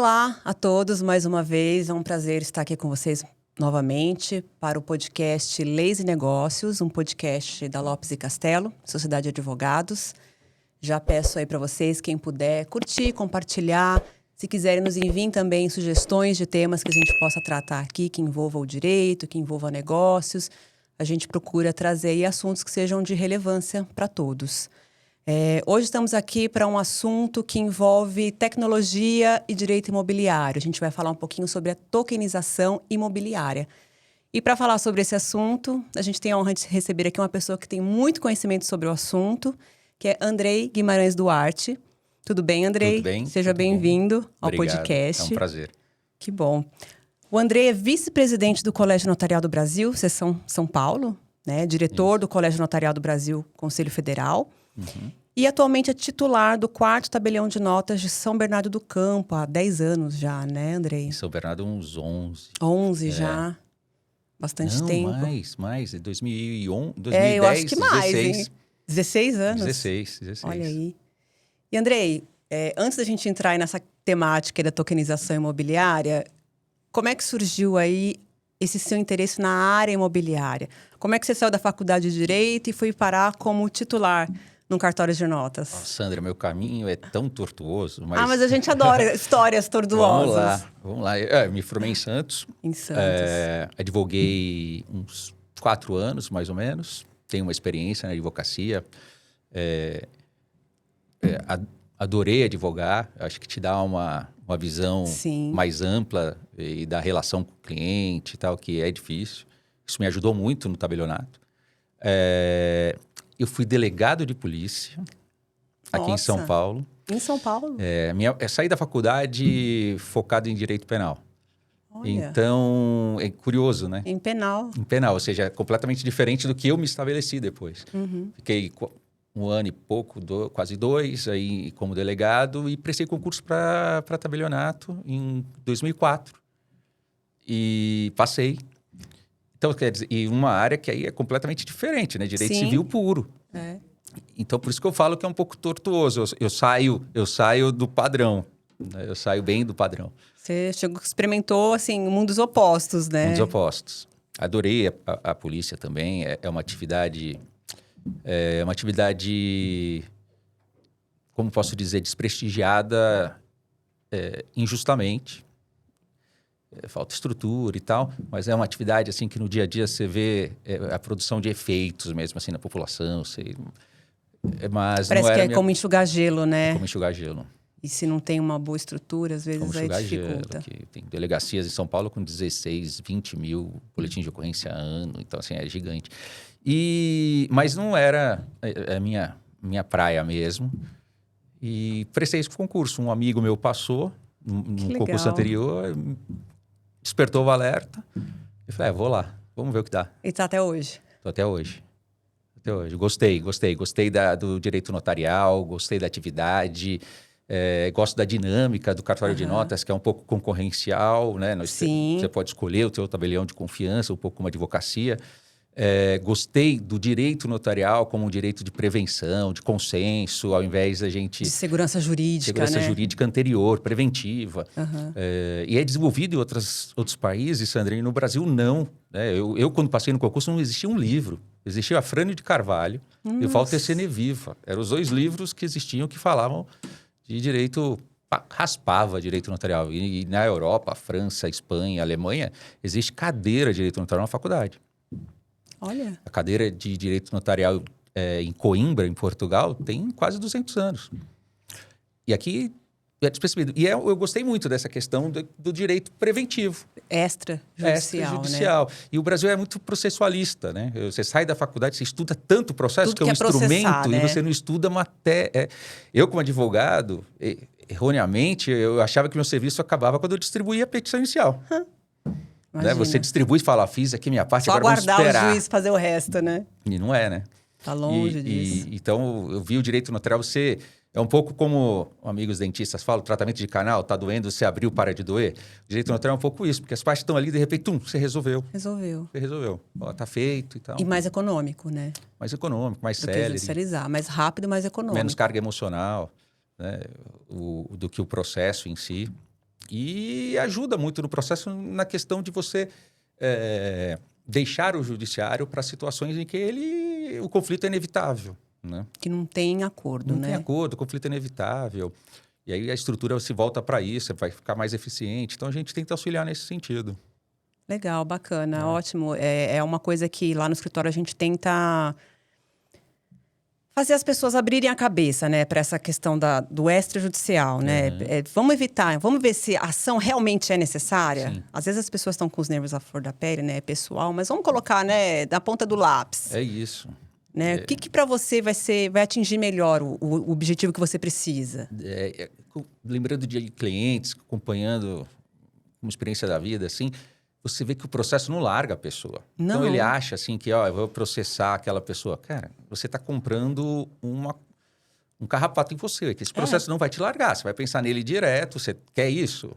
Olá a todos mais uma vez, é um prazer estar aqui com vocês novamente para o podcast Leis e Negócios, um podcast da Lopes e Castelo, Sociedade de Advogados. Já peço aí para vocês, quem puder, curtir, compartilhar. Se quiserem nos enviem também sugestões de temas que a gente possa tratar aqui, que envolva o direito, que envolva negócios. A gente procura trazer aí assuntos que sejam de relevância para todos. Hoje estamos aqui para um assunto que envolve tecnologia e direito imobiliário. A gente vai falar um pouquinho sobre a tokenização imobiliária. E para falar sobre esse assunto, a gente tem a honra de receber aqui uma pessoa que tem muito conhecimento sobre o assunto, que é Andrei Guimarães Duarte. Tudo bem, Andrei? Tudo bem. Seja bem-vindo ao Obrigado. podcast. É um prazer. Que bom. O Andrei é vice-presidente do Colégio Notarial do Brasil, seção São Paulo, né? Diretor do Colégio Notarial do Brasil, Conselho Federal. Uhum. E atualmente é titular do 4º Tabelião de Notas de São Bernardo do Campo, há 10 anos já, né, Andrei? Em São Bernardo, uns 11. 11 já. Bastante tempo. Mais. 2011, 2010, eu acho que mais, 16. Hein? 16 anos? 16. Olha aí. E, Andrei, antes da gente entrar aí nessa temática da tokenização imobiliária, como é que surgiu aí esse seu interesse na área imobiliária? Como é que você saiu da faculdade de Direito e foi parar como titular num cartório de notas? Sandra, meu caminho é tão tortuoso, mas... mas a gente adora histórias tortuosas. Vamos lá. Eu me formei em Santos. Em Santos. Advoguei uns 4 anos, mais ou menos. Tenho uma experiência na advocacia. Adorei advogar. Acho que te dá uma visão mais ampla e da relação com o cliente e tal, que é difícil. Isso me ajudou muito no tabelionato. Eu fui delegado de polícia aqui em São Paulo. Em São Paulo? Saí da faculdade focado em direito penal. Olha. Então, é curioso, né? Em penal. Em penal, ou seja, completamente diferente do que eu me estabeleci depois. Uhum. Fiquei 1 ano e pouco, quase 2, aí como delegado e prestei concurso para tabelionato em 2004. E passei. Então, quer dizer, e uma área que aí é completamente diferente, né? Direito civil puro. Então, por isso que eu falo que é um pouco tortuoso. Eu saio do padrão. Né? Eu saio bem do padrão. Você experimentou, assim, mundos opostos, né? Mundos opostos. Adorei a polícia também. É uma atividade... como posso dizer, desprestigiada injustamente. Falta estrutura e tal, mas é uma atividade assim que no dia a dia você vê a produção de efeitos mesmo assim na população. Mas parece não que é como enxugar gelo, né? Como enxugar gelo. E se não tem uma boa estrutura, às vezes como aí enxugar dificulta. Gelo, que tem delegacias em São Paulo com 16, 20 mil boletins de ocorrência ano, então assim, é gigante. Mas não era a minha praia mesmo. E prestei esse concurso. Um amigo meu passou num concurso anterior, despertou o alerta. Eu falei, vou lá, vamos ver o que dá. E tá até hoje? Tô até hoje. Gostei do direito notarial, gostei da atividade, gosto da dinâmica do cartório de notas, que é um pouco concorrencial, né? Você pode escolher o seu tabelião de confiança, um pouco como advocacia. Gostei do direito notarial como um direito de prevenção, de consenso, ao invés da gente... De segurança jurídica, Segurança jurídica anterior, preventiva. E é desenvolvido em outros países, Sandra, e no Brasil não. Né? Eu, quando passei no concurso, não existia um livro. Existia Afrânio de Carvalho e o Walter Seneviva. Eram os 2 livros que existiam que falavam de direito... raspava direito notarial. E na Europa, França, Espanha, Alemanha, existe cadeira de direito notarial na faculdade. Olha. A cadeira de direito notarial em Coimbra, em Portugal, tem quase 200 anos. E aqui é despercebido. E eu gostei muito dessa questão do direito preventivo. Extrajudicial, né? E o Brasil é muito processualista, né? Você sai da faculdade, você estuda tanto o processo, tudo que é um instrumento, né? E você não estuda matéria. Eu, como advogado, erroneamente, eu achava que meu serviço acabava quando eu distribuía a petição inicial. Né? Você distribui e fala, fiz aqui minha parte, só agora vamos esperar. Só aguardar o juiz fazer o resto, né? E não é, né? Tá longe disso. Então, eu vi o direito notarial, é um pouco como amigos dentistas falam, tratamento de canal, tá doendo, você abriu, para de doer. O direito notarial é um pouco isso, porque as partes estão ali, de repente, você resolveu. Você resolveu. Ó, tá feito e tal. E mais econômico, né? Mais econômico, mais do célere. Que judicializar, mais rápido, mais econômico. Menos carga emocional, né? Do que o processo em si. E ajuda muito no processo na questão de você deixar o judiciário para situações em que o conflito é inevitável, né? Que não tem acordo, Não né? tem acordo, o conflito é inevitável. E aí a estrutura se volta para isso, vai ficar mais eficiente. Então a gente tenta auxiliar nesse sentido. Legal, bacana, ótimo. É uma coisa que lá no escritório a gente tenta fazer as pessoas abrirem a cabeça, né, para essa questão do extrajudicial, né? Vamos evitar, vamos ver se a ação realmente é necessária. Sim. Às vezes as pessoas estão com os nervos à flor da pele, né, pessoal, mas vamos colocar, né, na ponta do lápis. É isso. Né? O que para você vai atingir melhor o objetivo que você precisa? Lembrando de clientes, acompanhando uma experiência da vida, assim, você vê que o processo não larga a pessoa. Não. Então ele acha assim que, eu vou processar aquela pessoa. Cara, você está comprando um carrapato em você, que esse processo não vai te largar. Você vai pensar nele direto, você quer isso?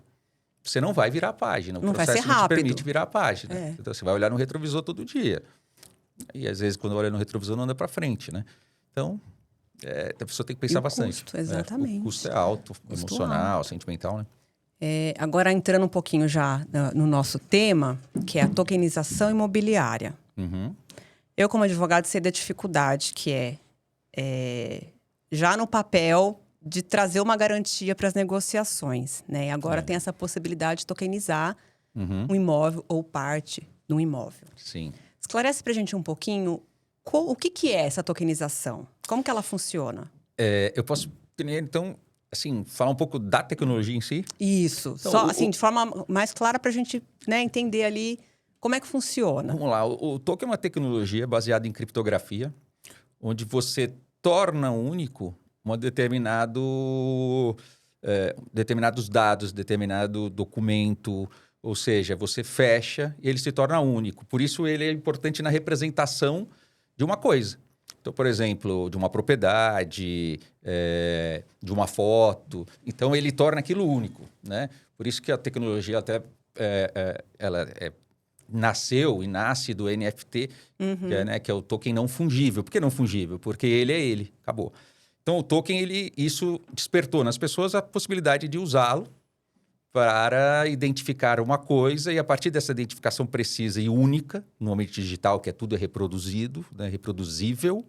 Você não vai virar a página. O não processo vai ser não rápido. te permite virar a página. Então você vai olhar no retrovisor todo dia. E às vezes, quando olha no retrovisor, não anda para frente, né? Então, a pessoa tem que pensar bastante. Custo, exatamente. O custo é alto, emocional, sentimental, né? Agora, entrando um pouquinho já no nosso tema, que é a tokenização imobiliária. Uhum. Eu, como advogado, sei da dificuldade que já no papel de trazer uma garantia para as negociações, né? E agora tem essa possibilidade de tokenizar um imóvel ou parte de um imóvel. Sim. Esclarece para a gente um pouquinho o que é essa tokenização? Como que ela funciona? Eu posso, então, assim, falar um pouco da tecnologia em si? Isso. Então, só assim, de forma mais clara para a gente, né, entender ali como é que funciona. Vamos lá. O token é uma tecnologia baseada em criptografia, onde você torna único determinados dados, determinado documento. Ou seja, você fecha e ele se torna único. Por isso, ele é importante na representação de uma coisa. Então, por exemplo, de uma propriedade, de uma foto. Então, ele torna aquilo único, né? Por isso que a tecnologia até nasceu e nasce do NFT, que é o token não fungível. Por que não fungível? Porque ele é ele, acabou. Então, o token, isso despertou nas pessoas a possibilidade de usá-lo para identificar uma coisa e, a partir dessa identificação precisa e única, no ambiente digital, que tudo é reproduzido, né, reproduzível,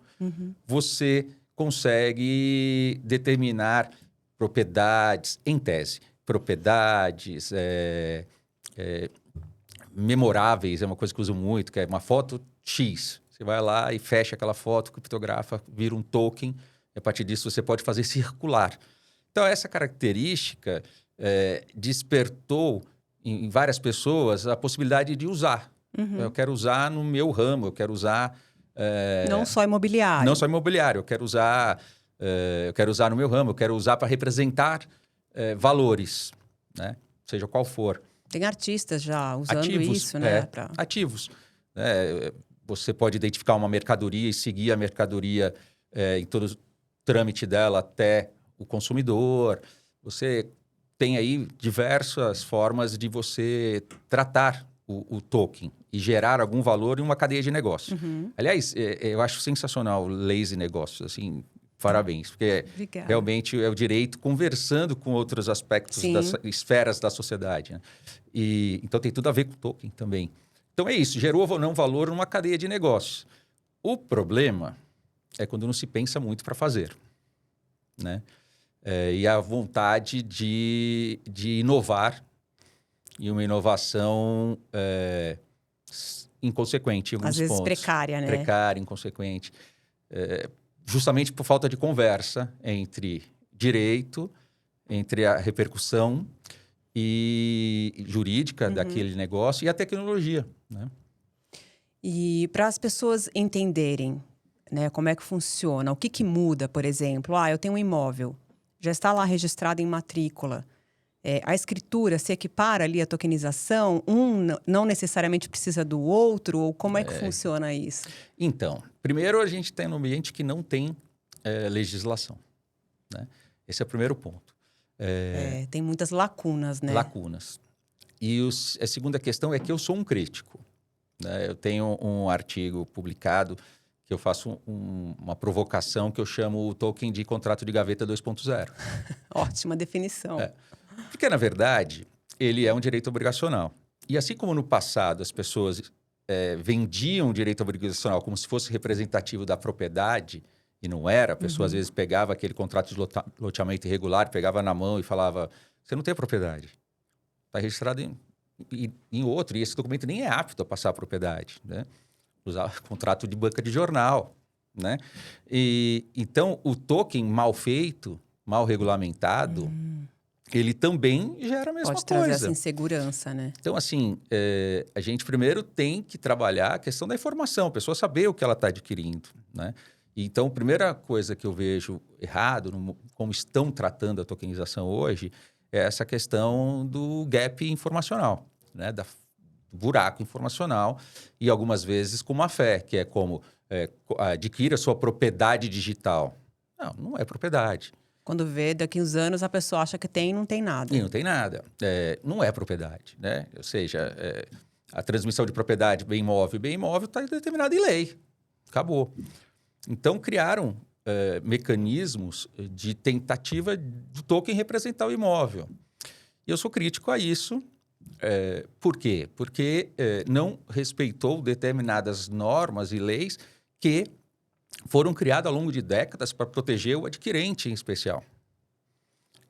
você consegue determinar propriedades, em tese, propriedades memoráveis, é uma coisa que eu uso muito, que é uma foto X. Você vai lá e fecha aquela foto, criptografa, vira um token, e a partir disso você pode fazer circular. Então, essa característica despertou em várias pessoas a possibilidade de usar. Eu quero usar no meu ramo, eu quero usar... não só imobiliário. Não só imobiliário, eu quero usar no meu ramo, eu quero usar para representar valores, né? Seja qual for. Tem artistas já usando ativos, isso, né? Ativos. Você pode identificar uma mercadoria e seguir a mercadoria em todo o trâmite dela até o consumidor. Você tem aí diversas formas de você tratar o token e gerar algum valor em uma cadeia de negócio. Aliás, eu acho sensacional Lazy Negócios, assim, parabéns, porque realmente é o direito conversando com outros aspectos das esferas da sociedade, né? Então tem tudo a ver com o token também. Então é isso, gerou ou não valor numa cadeia de negócios. O problema é quando não se pensa muito para fazer, né? E a vontade de inovar, e uma inovação inconsequente em alguns pontos. Às vezes precária, né? Precária, inconsequente. Justamente por falta de conversa entre direito, entre a repercussão jurídica daquele negócio e a tecnologia, né? E para as pessoas entenderem, né, como é que funciona, o que muda, por exemplo, eu tenho um imóvel, já está lá registrado em matrícula. A escritura se equipara ali à tokenização? Não necessariamente precisa do outro? Ou como é que funciona isso? Então, primeiro a gente está num ambiente que não tem legislação, né? Esse é o primeiro ponto. Tem muitas lacunas, né? Lacunas. E a segunda questão é que eu sou um crítico, né? Eu tenho um artigo publicado que eu faço uma provocação que eu chamo o token de contrato de gaveta 2.0. Ótima definição. Porque, na verdade, ele é um direito obrigacional. E assim como no passado as pessoas vendiam o direito obrigacional como se fosse representativo da propriedade, e não era, a pessoa às vezes pegava aquele contrato de loteamento irregular, pegava na mão e falava, você não tem propriedade, está registrado em outro, e esse documento nem é apto a passar a propriedade, né? Usar contrato de banca de jornal, né? E, então, o token mal feito, mal regulamentado, ele também gera a mesma Pode trazer coisa. essa insegurança, né? Então, assim, a gente primeiro tem que trabalhar a questão da informação, a pessoa saber o que ela está adquirindo, né? Então, a primeira coisa que eu vejo errado, como estão tratando a tokenização hoje, é essa questão do gap informacional, né? Do buraco informacional, e algumas vezes com má fé, que é como adquira sua propriedade digital. Não é propriedade. Quando vê, daqui uns anos, a pessoa acha que tem e não tem nada. E não tem nada. Não é propriedade, né? Ou seja, a transmissão de propriedade bem imóvel está determinada em lei. Acabou. Então, criaram mecanismos de tentativa do token representar o imóvel. E eu sou crítico a isso. Por quê? Porque não respeitou determinadas normas e leis que foram criadas ao longo de décadas para proteger o adquirente em especial.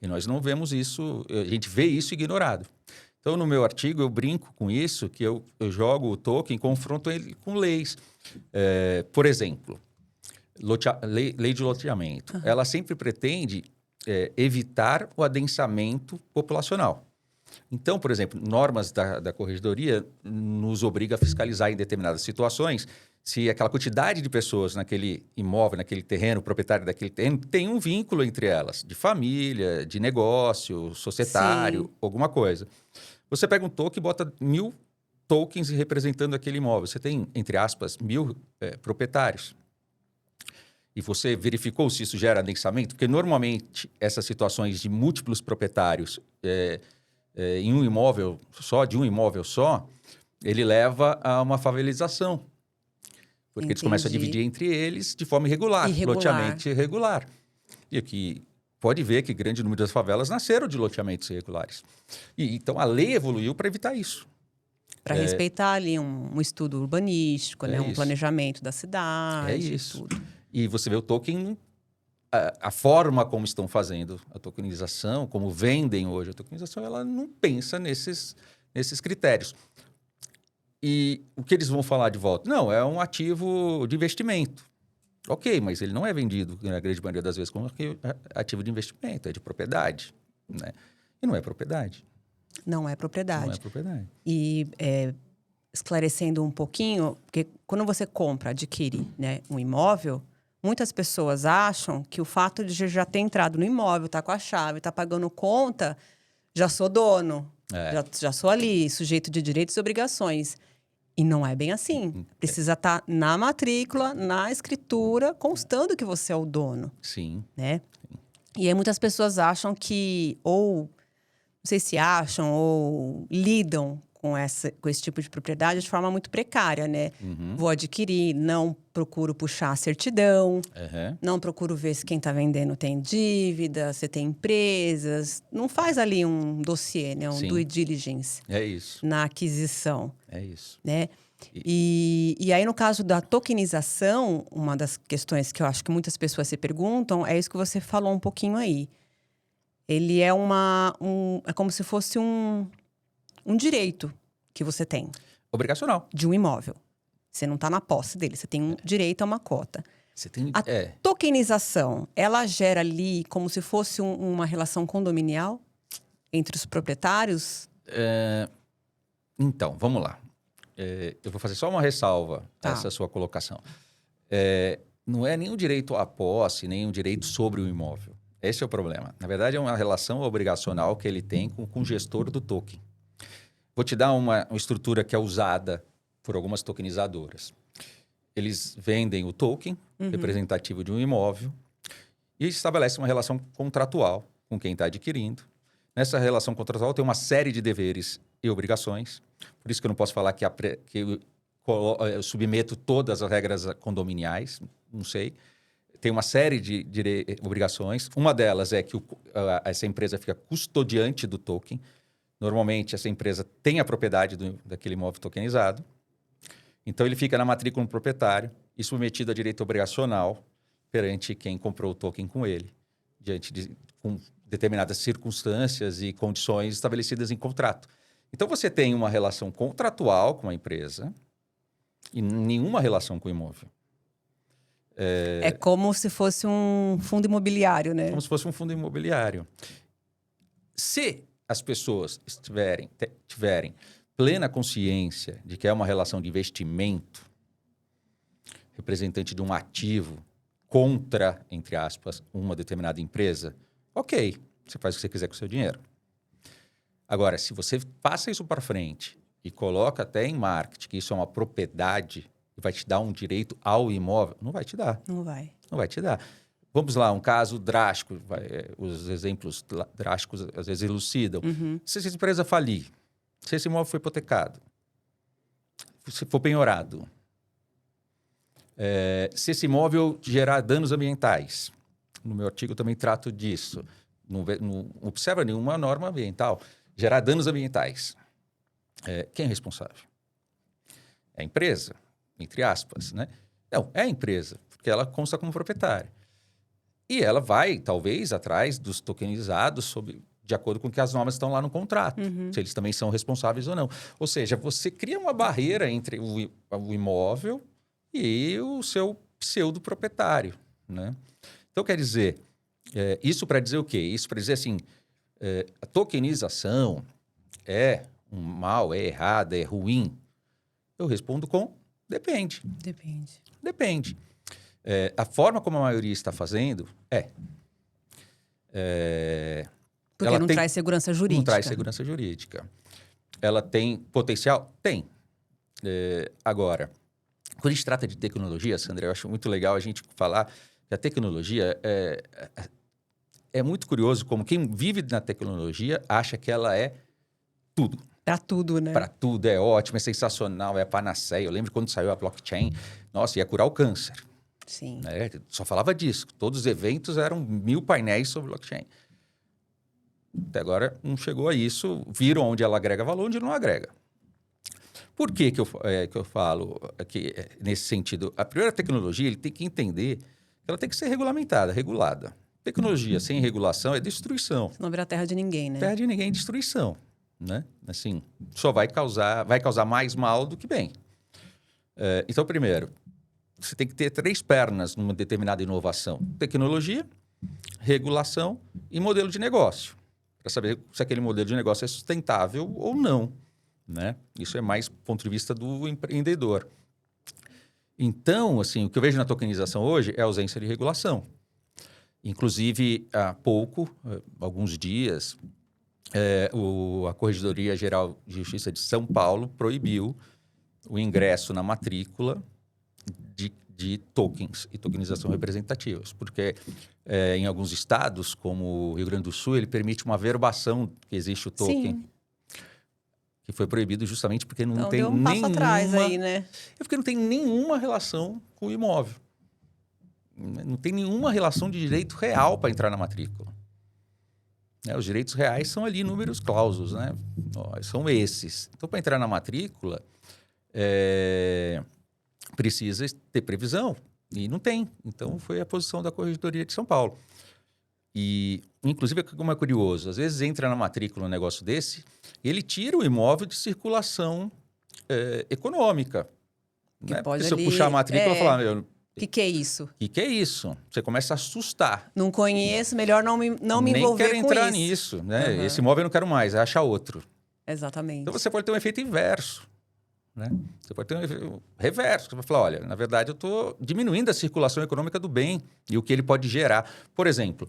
E nós não vemos isso, a gente vê isso ignorado. Então, no meu artigo, eu brinco com isso, que eu jogo o token, confronto ele com leis. Por exemplo, lei de loteamento. Ela sempre pretende evitar o adensamento populacional. Então, por exemplo, normas da corregedoria nos obriga a fiscalizar em determinadas situações se aquela quantidade de pessoas naquele imóvel, naquele terreno, o proprietário daquele terreno, tem um vínculo entre elas, de família, de negócio, societário, Sim. alguma coisa. Você pega um token e bota 1000 tokens representando aquele imóvel. Você tem, entre aspas, 1000 proprietários. E você verificou se isso gera adensamento? Porque, normalmente, essas situações de múltiplos proprietários em um imóvel só, de um imóvel só, ele leva a uma favelização. Porque eles começam a dividir entre eles de forma irregular. Loteamento irregular. E aqui pode ver que grande número das favelas nasceram de loteamentos irregulares. Então, a lei evoluiu para evitar isso. Para respeitar ali um estudo urbanístico, né? Um planejamento da cidade. É isso. Tudo. E você vê o token, a forma como estão fazendo a tokenização, como vendem hoje a tokenização, ela não pensa nesses critérios. E o que eles vão falar de volta? Não, é um ativo de investimento. Ok, mas ele não é vendido, na grande maioria das vezes, como ativo de investimento, é de propriedade, né? E não é propriedade. Não é propriedade. Não é propriedade. E esclarecendo um pouquinho, porque quando você adquire, né, um imóvel, muitas pessoas acham que o fato de já ter entrado no imóvel, tá com a chave, tá pagando conta, já sou dono, já sou ali, sujeito de direitos e obrigações. E não é bem assim. Precisa estar na matrícula, na escritura, constando que você é o dono. Sim. Né? E aí muitas pessoas acham que, ou não sei se acham, ou lidam com esse tipo de propriedade de forma muito precária, né? Vou adquirir, não procuro puxar a certidão, não procuro ver se quem está vendendo tem dívida, se tem empresas. Não faz ali um dossiê, né? Um due diligence. É isso. Na aquisição. É isso. Né? E aí, no caso da tokenização, uma das questões que eu acho que muitas pessoas se perguntam é isso que você falou um pouquinho aí. Ele é é como se fosse um direito que você tem. Obrigacional. De um imóvel. Você não está na posse dele, você tem um direito a uma cota. Você tem, a tokenização, ela gera ali como se fosse uma relação condominial entre os proprietários? Então, vamos lá. Eu vou fazer só uma ressalva a essa sua colocação. Não é nenhum direito à posse, nem um direito sobre o imóvel. Esse é o problema. Na verdade, é uma relação obrigacional que ele tem com o gestor do token. Vou te dar uma estrutura que é usada por algumas tokenizadoras. Eles vendem o token representativo de um imóvel e estabelecem uma relação contratual com quem está adquirindo. Nessa relação contratual tem uma série de deveres e obrigações. Por isso que eu não posso falar que eu submeto todas as regras condominiais, não sei. tem uma série de obrigações. Uma delas é que essa empresa fica custodiante do token. Normalmente, essa empresa tem a propriedade daquele imóvel tokenizado. Então, ele fica na matrícula do proprietário e submetido a direito obrigacional perante quem comprou o token com ele, com determinadas circunstâncias e condições estabelecidas em contrato. Então, você tem uma relação contratual com a empresa e nenhuma relação com o imóvel. É como se fosse um fundo imobiliário, né? Como se fosse um fundo imobiliário. Se as pessoas tiverem plena consciência de que é uma relação de investimento, representante de um ativo contra, entre aspas, uma determinada empresa, ok, você faz o que você quiser com o seu dinheiro. Agora, se você passa isso para frente e coloca até em marketing que isso é uma propriedade e vai te dar um direito ao imóvel, não vai te dar. Não vai. Não vai te dar. Vamos lá, um caso drástico. Os exemplos drásticos às vezes elucidam. Se essa empresa falir, se esse imóvel for hipotecado, se for penhorado, se esse imóvel gerar danos ambientais, no meu artigo eu também trato disso, não observa nenhuma norma ambiental, gerar danos ambientais, quem é responsável? É a empresa, entre aspas, né? Não, é a empresa, porque ela consta como proprietária. E ela vai, talvez, atrás dos tokenizados de acordo com o que as normas estão lá no contrato, se eles também são responsáveis ou não. Ou seja, você cria uma barreira entre o imóvel e o seu pseudo-proprietário, né? Então, quer dizer, isso para dizer o quê? Isso para dizer assim, a tokenização é um mal, é errada, é ruim? Eu respondo com depende. Depende. A forma como a maioria está fazendo porque ela não traz segurança jurídica. Não traz segurança jurídica. Ela tem potencial? Tem. Agora, quando a gente trata de tecnologia, Sandra, eu acho muito legal a gente falar que a tecnologia é muito curioso como quem vive na tecnologia acha que ela é tudo. Para tudo, né? Para tudo, é ótimo, é sensacional, é a panaceia. Eu lembro quando saiu a blockchain, nossa, ia curar o câncer. Sim. Né? Só falava disso. Todos os eventos eram 1000 painéis sobre blockchain. Até agora não chegou a isso. Viram onde ela agrega valor, onde não agrega. Por que eu falo aqui, nesse sentido? A primeira tecnologia, ele tem que entender que ela tem que ser regulamentada, regulada. Tecnologia sem regulação é destruição. Senão vira terra de ninguém, né? Terra de ninguém é destruição. Né? Assim, só vai causar mais mal do que bem. Então, primeiro, você tem que ter 3 pernas numa determinada inovação: tecnologia, regulação e modelo de negócio, para saber se aquele modelo de negócio é sustentável ou não. Né? Isso é mais do ponto de vista do empreendedor. Então, assim, o que eu vejo na tokenização hoje é a ausência de regulação. Inclusive, há pouco, alguns dias, a Corregedoria Geral de Justiça de São Paulo proibiu o ingresso na matrícula de tokens e tokenização representativas, porque em alguns estados, como o Rio Grande do Sul, ele permite uma averbação que existe o token. Sim. Que foi proibido justamente porque não Então, tem deu um passo atrás aí, né? Porque não tem nenhuma relação com o imóvel. Não tem nenhuma relação de direito real para entrar na matrícula. Os direitos reais são ali números clausos, né? São esses. Então, para entrar na matrícula, precisa ter previsão. E não tem. Então, foi a posição da Corregedoria de São Paulo. E, inclusive, como é curioso, às vezes entra na matrícula um negócio desse, ele tira o imóvel de circulação econômica. Né? Pode Porque se ali, eu puxar a matrícula e falar... O que é isso? O que é isso? Você começa a assustar. Não conheço, melhor não me envolver com isso. Nem quero entrar nisso. Né? Esse imóvel eu não quero mais, é achar outro. Exatamente. Então, você pode ter um efeito inverso. Né? Você pode ter um efeito reverso. Você vai falar, olha, na verdade, eu estou diminuindo a circulação econômica do bem e o que ele pode gerar. Por exemplo,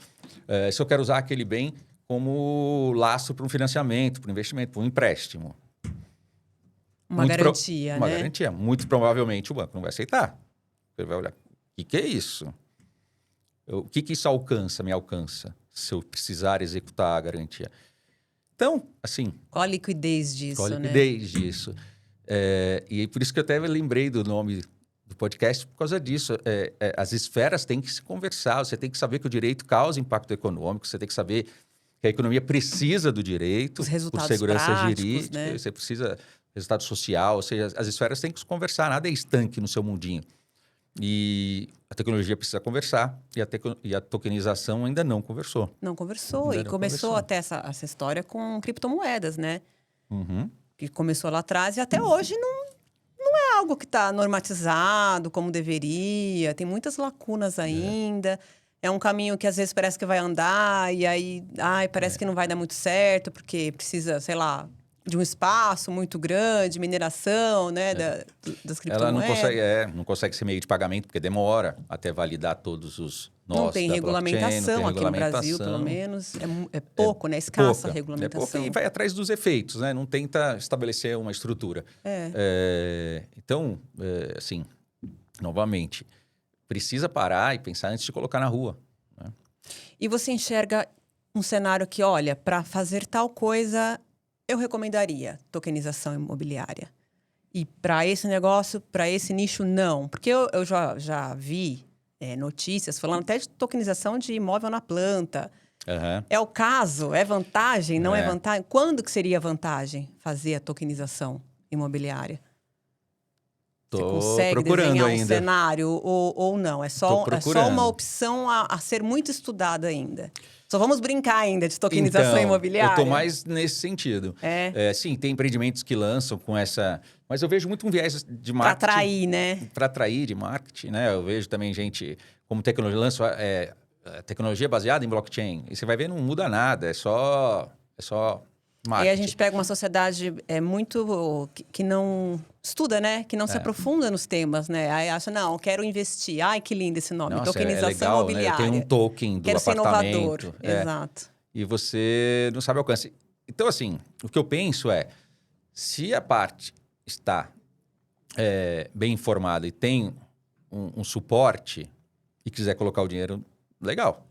se eu quero usar aquele bem como laço para um financiamento, para um investimento, para um empréstimo. Uma garantia, né? Uma garantia. Muito provavelmente o banco não vai aceitar. Ele vai olhar, o que é isso? O que isso me alcança, se eu precisar executar a garantia? Então, assim... Qual a liquidez disso, disso? E por isso que eu até lembrei do nome do podcast por causa disso. As esferas têm que se conversar, você tem que saber que o direito causa impacto econômico, você tem que saber que a economia precisa do direito, Os resultados por segurança práticos, jurídica, né? você precisa resultado social, ou seja, as esferas têm que se conversar, nada é estanque no seu mundinho. E a tecnologia precisa conversar e a tokenização ainda não conversou. Não conversou. Ainda E não começou conversou. até essa história com criptomoedas, né? Uhum. Que começou lá atrás e até hoje não é algo que está normatizado como deveria. Tem muitas lacunas ainda. É um caminho que às vezes parece que vai andar e aí parece que não vai dar muito certo porque precisa, sei lá, de um espaço muito grande, mineração, né, das Ela criptomoedas. não consegue ser meio de pagamento porque demora até validar todos os Não nós tem da blockchain, não tem regulamentação aqui no Brasil, pelo regulamentação. menos. É pouco, né? Escassa a É regulamentação. pouco e vai atrás dos efeitos, né? Não tenta estabelecer uma estrutura. Então, assim, novamente, precisa parar e pensar antes de colocar na rua. Né? E você enxerga um cenário que, olha, para fazer tal coisa, eu recomendaria tokenização imobiliária. E para esse negócio, para esse nicho, não. Porque eu já vi notícias falando até de tokenização de imóvel na planta. Uhum. É o caso? É vantagem? Não é vantagem? Quando que seria vantagem fazer a tokenização imobiliária? Você Tô consegue procurando desenhar um ainda. cenário ou não? É Tô só procurando. uma opção a ser muito estudada ainda. Só vamos brincar ainda de tokenização Então, imobiliária? eu tô mais nesse sentido. Sim, tem empreendimentos que lançam com essa... Mas eu vejo muito um viés de Para marketing. atrair, né? Para atrair de marketing, né? Eu vejo também gente como tecnologia, lança tecnologia baseada em blockchain. E você vai ver, não muda nada, é só marketing. E a gente pega uma sociedade muito que não estuda, né? Que não se aprofunda nos temas, né? Aí acha, não, quero investir. Ai, que lindo esse nome. Nossa, Tokenização legal, né? Eu imobiliária. tenho um token do Quero ser apartamento. inovador. Exato. E você não sabe o alcance. Então, assim, o que eu penso é, se a parte está bem informada e tem um suporte e quiser colocar o dinheiro, legal.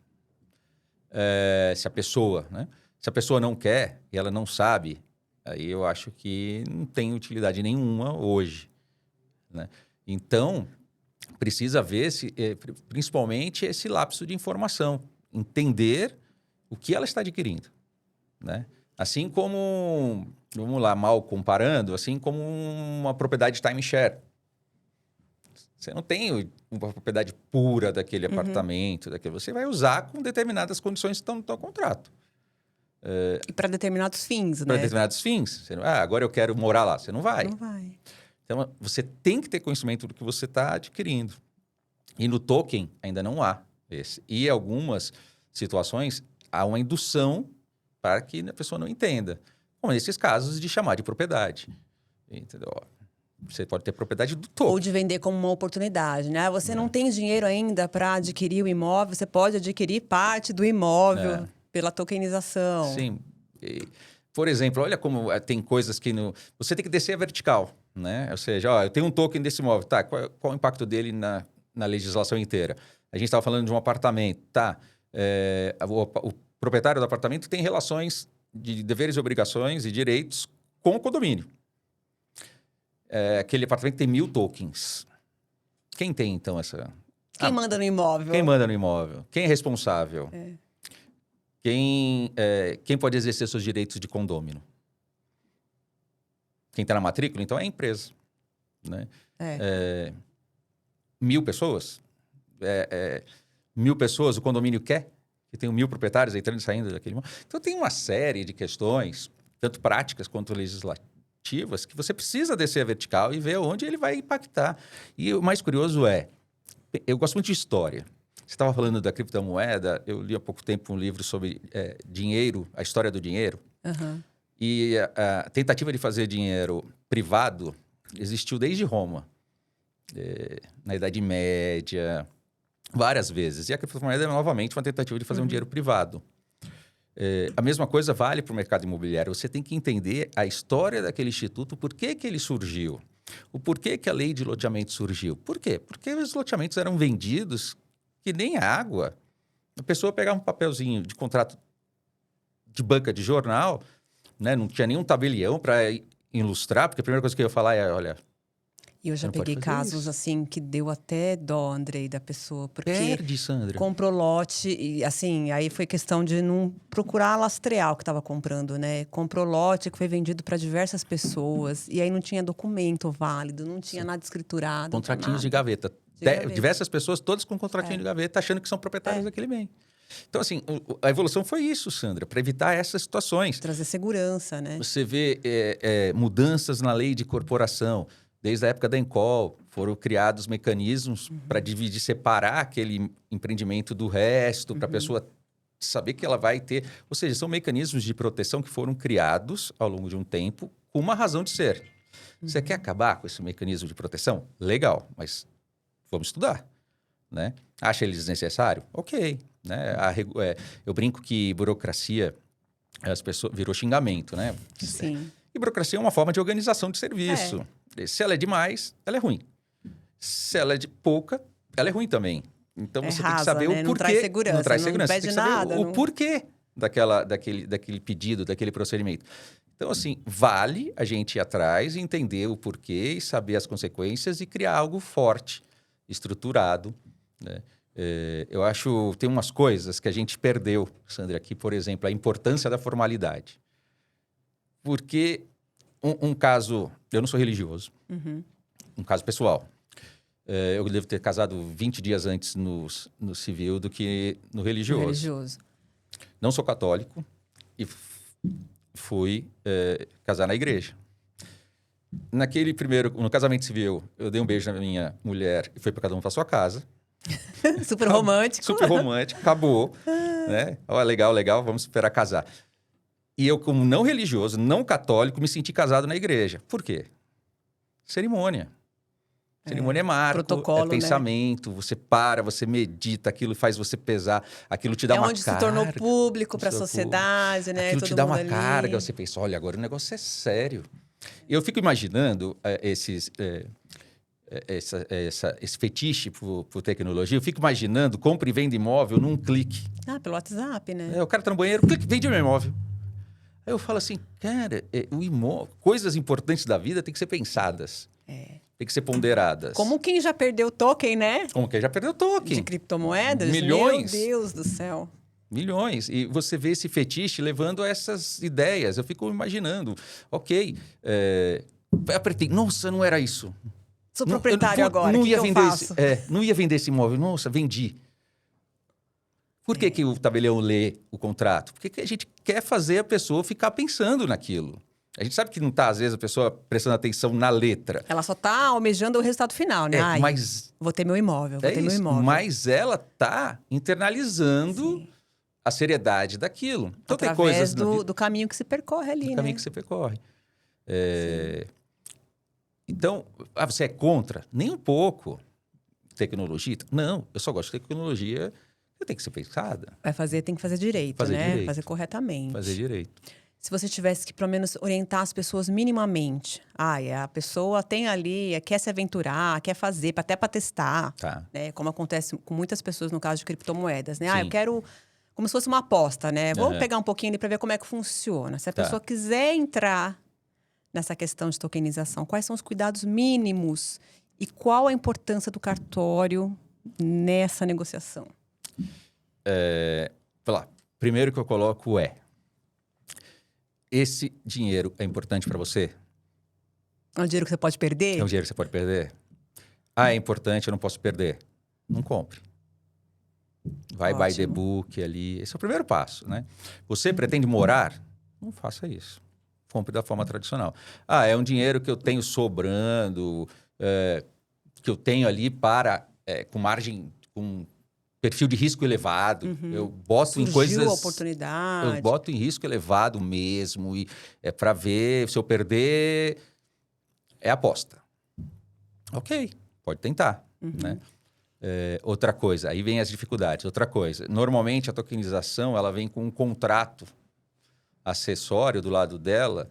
Se a pessoa, né? Se a pessoa não quer e ela não sabe, aí eu acho que não tem utilidade nenhuma hoje, né? Então, precisa ver principalmente esse lapso de informação, entender o que ela está adquirindo, né? Assim como, vamos lá, mal comparando, assim como uma propriedade timeshare. Você não tem uma propriedade pura daquele apartamento, você vai usar com determinadas condições que estão no seu contrato. E para determinados fins, Para né? determinados fins. Você não, agora eu quero morar lá. Você não vai. Não vai. Então, você tem que ter conhecimento do que você está adquirindo. E no token ainda não há esse. E em algumas situações há uma indução para que a pessoa não entenda. Como nesses casos de chamar de propriedade. Entendeu? Você pode ter propriedade do token. Ou de vender como uma oportunidade, né? Você não tem dinheiro ainda para adquirir o imóvel, você pode adquirir parte do imóvel pela tokenização. Sim. Por exemplo, olha como tem coisas que você tem que descer a vertical, né? Ou seja, eu tenho um token desse imóvel, tá? Qual o impacto dele na legislação inteira? A gente estava falando de um apartamento, tá? O proprietário do apartamento tem relações de deveres e obrigações e direitos com o condomínio. Aquele apartamento tem 1000 tokens. Quem tem, então, essa... Quem manda no imóvel? Quem manda no imóvel? Quem é responsável? Quem pode exercer seus direitos de condômino? Quem está na matrícula, então, é a empresa. Né? 1000 pessoas? 1000 pessoas o condomínio quer? Que tem 1000 proprietários entrando e saindo daquele imóvel. Então, tem uma série de questões, tanto práticas quanto legislativas, que você precisa descer a vertical e ver onde ele vai impactar. E o mais curioso eu gosto muito de história. Você estava falando da criptomoeda, eu li há pouco tempo um livro sobre dinheiro, a história do dinheiro. E a tentativa de fazer dinheiro privado existiu desde Roma, na Idade Média, várias vezes. E a criptomoeda é novamente uma tentativa de fazer um dinheiro privado. A mesma coisa vale para o mercado imobiliário. Você tem que entender a história daquele instituto, por que ele surgiu, o porquê que a lei de loteamento surgiu. Por quê? Porque os loteamentos eram vendidos que nem água. A pessoa pegava um papelzinho de contrato de banca de jornal, né? Não tinha nenhum tabelião para ilustrar, porque a primeira coisa que eu ia falar olha, E eu Você já não pode peguei fazer casos isso. assim que deu até dó, Andrei, da pessoa, porque Perde, Sandra. comprou lote e assim, aí foi questão de não procurar lastrear o que estava comprando, né? Comprou lote que foi vendido para diversas pessoas e aí não tinha documento válido, não tinha nada escriturado, não tinha Contratinhos de nada. gaveta. De gaveta. Diversas pessoas, todas com contratinho de gaveta, achando que são proprietários daquele bem. Então, assim, a evolução foi isso, Sandra, para evitar essas situações. Trazer segurança, né? Você vê mudanças na lei de corporação. Desde a época da Encol, foram criados mecanismos para dividir, separar aquele empreendimento do resto, para a pessoa saber que ela vai ter... Ou seja, são mecanismos de proteção que foram criados ao longo de um tempo com uma razão de ser. Você quer acabar com esse mecanismo de proteção? Legal, mas vamos estudar, né? Acha ele desnecessário? Ok. Né? Eu brinco que burocracia as pessoas, virou xingamento, né? Sim. E burocracia é uma forma de organização de serviço. Se ela é demais, ela é ruim. Se ela é de pouca, ela é ruim também. Então você tem que saber né? o porquê. Não traz segurança. Não traz não segurança. Você pede tem que saber nada. o porquê daquele pedido, daquele procedimento. Então, assim, vale a gente ir atrás, entender o porquê e saber as consequências e criar algo forte, estruturado, né? Eu acho tem umas coisas que a gente perdeu, Sandra, aqui, por exemplo, a importância da formalidade. Porque um caso... Eu não sou religioso. Um caso pessoal. Eu devo ter casado 20 dias antes no civil do que no religioso. Não sou católico e fui casar na igreja. No casamento civil, eu dei um beijo na minha mulher e foi para cada um para sua casa. Super romântico. Super romântico, acabou. Né? Ó, legal, vamos esperar casar. E eu, como não religioso, não católico, me senti casado na igreja. Por quê? Cerimônia. Cerimônia é marco, protocolo, é pensamento, né? Você para, você medita, aquilo faz você pesar, aquilo te dá uma carga. É onde se tornou público para a sociedade, né? Aquilo todo te dá mundo uma ali. carga, você pensa, olha, agora o negócio é sério. Eu fico imaginando esse fetiche por tecnologia, eu fico imaginando compra e venda imóvel num clique. Pelo WhatsApp, né? O cara tá no banheiro, clique, vende meu imóvel. Aí eu falo assim, cara, coisas importantes da vida têm que ser pensadas. Tem que ser ponderadas. Como quem já perdeu token, né? Como quem já perdeu token. De criptomoedas. Milhões. Meu Deus do céu. Milhões. E você vê esse fetiche levando a essas ideias. Eu fico imaginando, ok, apertei, nossa, não era isso. Sou proprietário agora, o que eu faço? Não ia vender esse imóvel, nossa, vendi. Por que o tabelião lê o contrato? Porque a gente quer fazer a pessoa ficar pensando naquilo. A gente sabe que não está, às vezes, a pessoa prestando atenção na letra. Ela só está almejando o resultado final, né? Mas vou ter meu imóvel, vou ter meu imóvel. Mas ela está internalizando a seriedade daquilo. Então, através tem coisas do caminho que se percorre ali, do caminho que se percorre. Então, você é contra? Nem um pouco. Tecnologia? Não, eu só gosto de tecnologia que tem que ser pensada. Tem que fazer direito, né? Fazer corretamente. Fazer direito. Se você tivesse que, pelo menos, orientar as pessoas minimamente. A pessoa tem ali, quer se aventurar, quer fazer, até para testar. Né? Como acontece com muitas pessoas no caso de criptomoedas, né? Eu quero... Como se fosse uma aposta, né? Vou pegar um pouquinho ali para ver como é que funciona. Se a pessoa quiser entrar nessa questão de tokenização, quais são os cuidados mínimos e qual a importância do cartório nessa negociação? Primeiro que eu coloco esse dinheiro é importante para você? É um dinheiro que você pode perder? É um dinheiro que você pode perder? É importante, eu não posso perder. Não compre. Vai buy the book ali. Esse é o primeiro passo, né? Você pretende morar? Não faça isso. Compre da forma tradicional. É um dinheiro que eu tenho sobrando, que eu tenho ali com margem, com perfil de risco elevado. Eu boto em coisas... Surgiu a oportunidade. Eu boto em risco elevado mesmo. E é para ver, se eu perder, é aposta. Ok, pode tentar, né? Outra coisa, aí vem as dificuldades. Outra coisa, normalmente a tokenização ela vem com um contrato acessório do lado dela,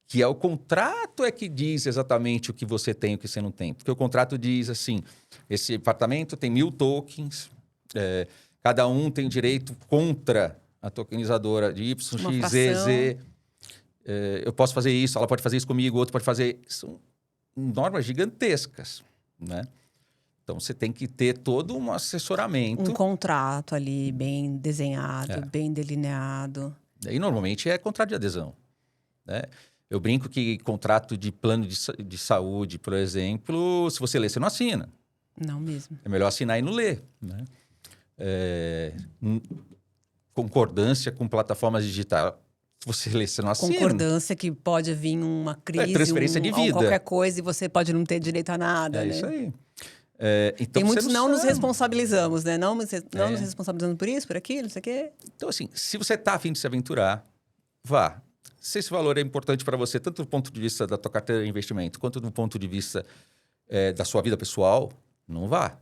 que é o contrato que diz exatamente o que você tem e o que você não tem. Porque o contrato diz assim, esse apartamento tem 1000 tokens, cada um tem direito contra a tokenizadora de Y, X, Z, Z. Eu posso fazer isso, ela pode fazer isso comigo, outro pode fazer isso. normas gigantescas, né? Então, você tem que ter todo um assessoramento. Um contrato ali bem desenhado, bem delineado. E normalmente é contrato de adesão, né? Eu brinco que contrato de plano de saúde, por exemplo, se você ler, você não assina. Não mesmo. É melhor assinar e não ler, né? Concordância com plataformas digitais. Se você ler, você não assina. Concordância que pode vir uma crise, transferência de vida. qualquer coisa, e você pode não ter direito a nada, né? Isso aí. Então, Tem muitos não nos sabe. responsabilizamos, né? Não nos responsabilizamos por isso, por aquilo, não sei o quê. Então, assim, se você está a fim de se aventurar, vá. Se esse valor é importante para você, tanto do ponto de vista da tua carteira de investimento, quanto do ponto de vista da sua vida pessoal, não vá.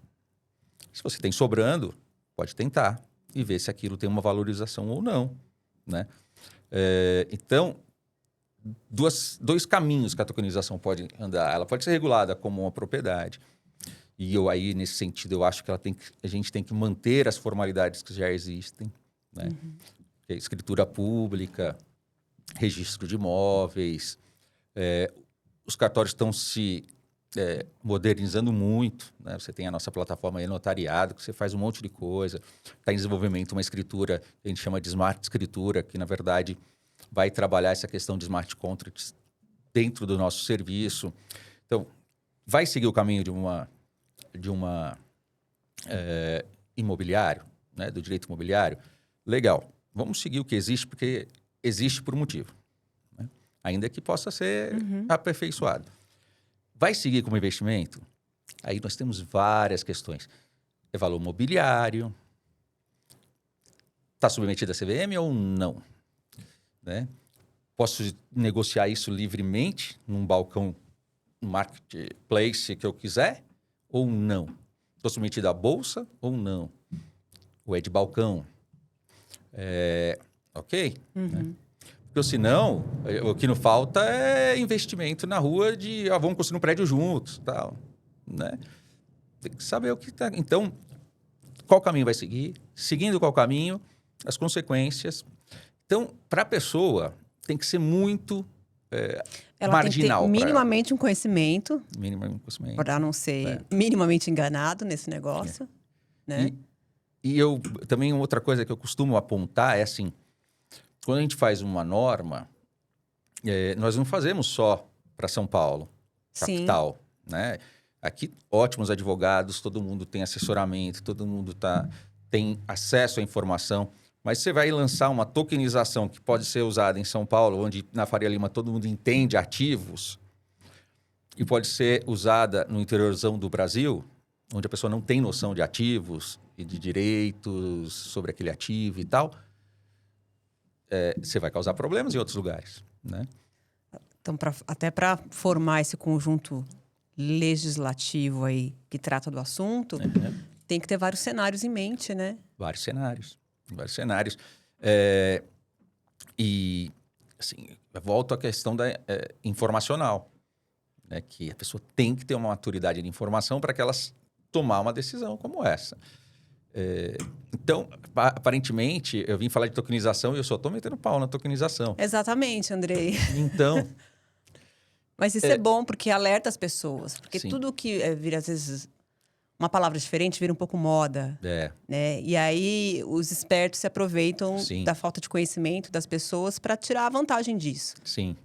Se você tem sobrando, pode tentar e ver se aquilo tem uma valorização ou não, né? Então, dois caminhos que a tokenização pode andar. Ela pode ser regulada como uma propriedade. E aí, nesse sentido, eu acho que a gente tem que manter as formalidades que já existem, né? Que é escritura pública, registro de imóveis. Os cartórios estão se modernizando muito, né? Você tem a nossa plataforma aí, notariado, que você faz um monte de coisa. Está em desenvolvimento uma escritura que a gente chama de Smart Escritura, que, na verdade, vai trabalhar essa questão de smart contracts dentro do nosso serviço. Então, vai seguir o caminho de uma imobiliário, né? Do direito imobiliário. Legal. Vamos seguir o que existe, porque existe por um motivo, né? Ainda que possa ser aperfeiçoado. Vai seguir como investimento? Aí nós temos várias questões. É valor mobiliário? Está submetido a CVM ou não? Né? Posso negociar isso livremente num balcão, no marketplace que eu quiser ou não? Estou submetido à bolsa ou não? Ou é de balcão? Ok? Né? Porque senão, o que não falta é investimento na rua de vamos construir um prédio juntos, tal, né? Tem que saber o que está. Então, qual caminho vai seguir? Seguindo qual caminho? As consequências. Então, para a pessoa, tem que ser muito ela marginal. Tem que ter minimamente um conhecimento. Minimamente um conhecimento. Para não ser minimamente enganado nesse negócio, né? E eu também, outra coisa que eu costumo apontar é assim, quando a gente faz uma norma, nós não fazemos só para São Paulo, capital, né? Aqui, ótimos advogados, todo mundo tem assessoramento, todo mundo tem acesso à informação, mas você vai lançar uma tokenização que pode ser usada em São Paulo, onde na Faria Lima todo mundo entende ativos, e pode ser usada no interiorzão do Brasil, onde a pessoa não tem noção de ativos e de direitos sobre aquele ativo e tal, você vai causar problemas em outros lugares, né? Então, até para formar esse conjunto legislativo aí que trata do assunto, tem que ter vários cenários em mente, né? Vários cenários. E, assim, volto à questão da informacional, né? Que a pessoa tem que ter uma maturidade de informação para que ela tomar uma decisão como essa. Então, aparentemente, eu vim falar de tokenização e eu só estou metendo pau na tokenização. Exatamente, Andrei. Então... Mas isso é bom, porque alerta as pessoas. Porque Sim. tudo que vira, às vezes, uma palavra diferente, vira um pouco moda. Né? E aí, os espertos se aproveitam da falta de conhecimento das pessoas para tirar a vantagem disso. Sim.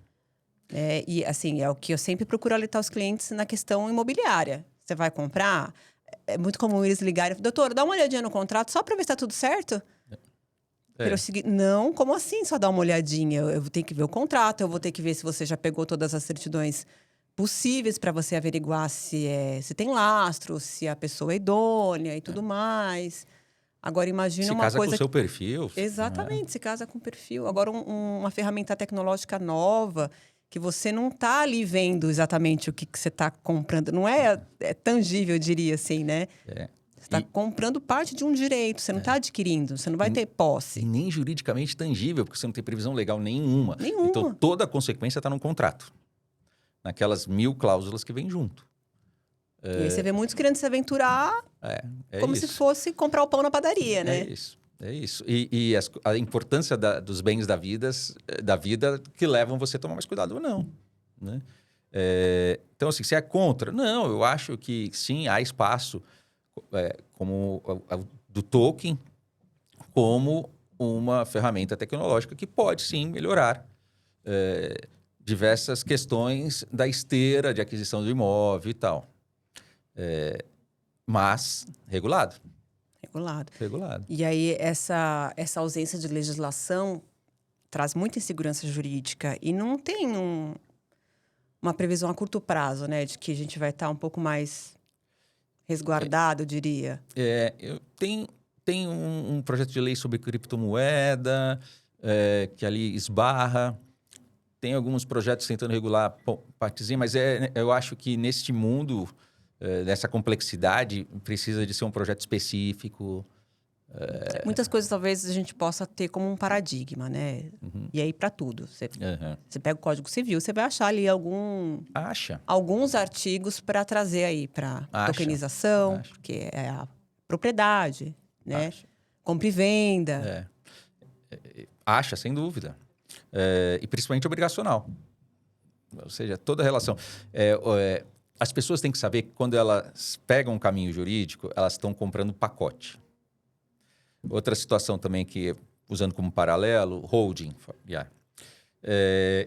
E, assim, é o que eu sempre procuro alertar os clientes na questão imobiliária. Você vai comprar... É muito comum eles ligarem. Doutor, dá uma olhadinha no contrato só para ver se está tudo certo. Não, como assim só dar uma olhadinha? Eu vou ter que ver o contrato, eu vou ter que ver se você já pegou todas as certidões possíveis para você averiguar se tem lastro, se a pessoa é idônea e tudo mais. Agora, imagina uma coisa... Se casa com o seu perfil. Exatamente, se casa com o perfil. Agora, uma ferramenta tecnológica nova... que você não está ali vendo exatamente o que você está comprando. Não é tangível, eu diria assim, né? Você está comprando parte de um direito, você não está adquirindo, você não vai ter posse. E nem juridicamente tangível, porque você não tem previsão legal nenhuma. Então, toda a consequência está no contrato. Naquelas 1000 cláusulas que vêm junto. E aí você vê muitos querendo se aventurar como se fosse comprar o pão na padaria, né? É isso. E a importância dos bens da vida que levam você a tomar mais cuidado ou não, né? Então, assim, você é contra? Não, eu acho que sim, há espaço como do token como uma ferramenta tecnológica que pode sim melhorar diversas questões da esteira de aquisição do imóvel e tal. Mas regulado. Regulado. Regulado. E aí, essa ausência de legislação traz muita insegurança jurídica e não tem uma previsão a curto prazo, né? De que a gente vai estar um pouco mais resguardado, eu diria. Eu tenho um projeto de lei sobre criptomoeda, que ali esbarra. Tem alguns projetos tentando regular partezinha, mas eu acho que neste mundo, nessa complexidade, precisa de ser um projeto específico. Muitas coisas talvez a gente possa ter como um paradigma, né? E aí, para tudo. Você pega o Código Civil, você vai achar ali alguns artigos para trazer aí para tokenização, porque é a propriedade, né? Compra e venda. Acha, sem dúvida. E principalmente obrigacional. Ou seja, toda relação. As pessoas têm que saber que quando elas pegam um caminho jurídico, elas estão comprando pacote. Outra situação também que, usando como paralelo, holding.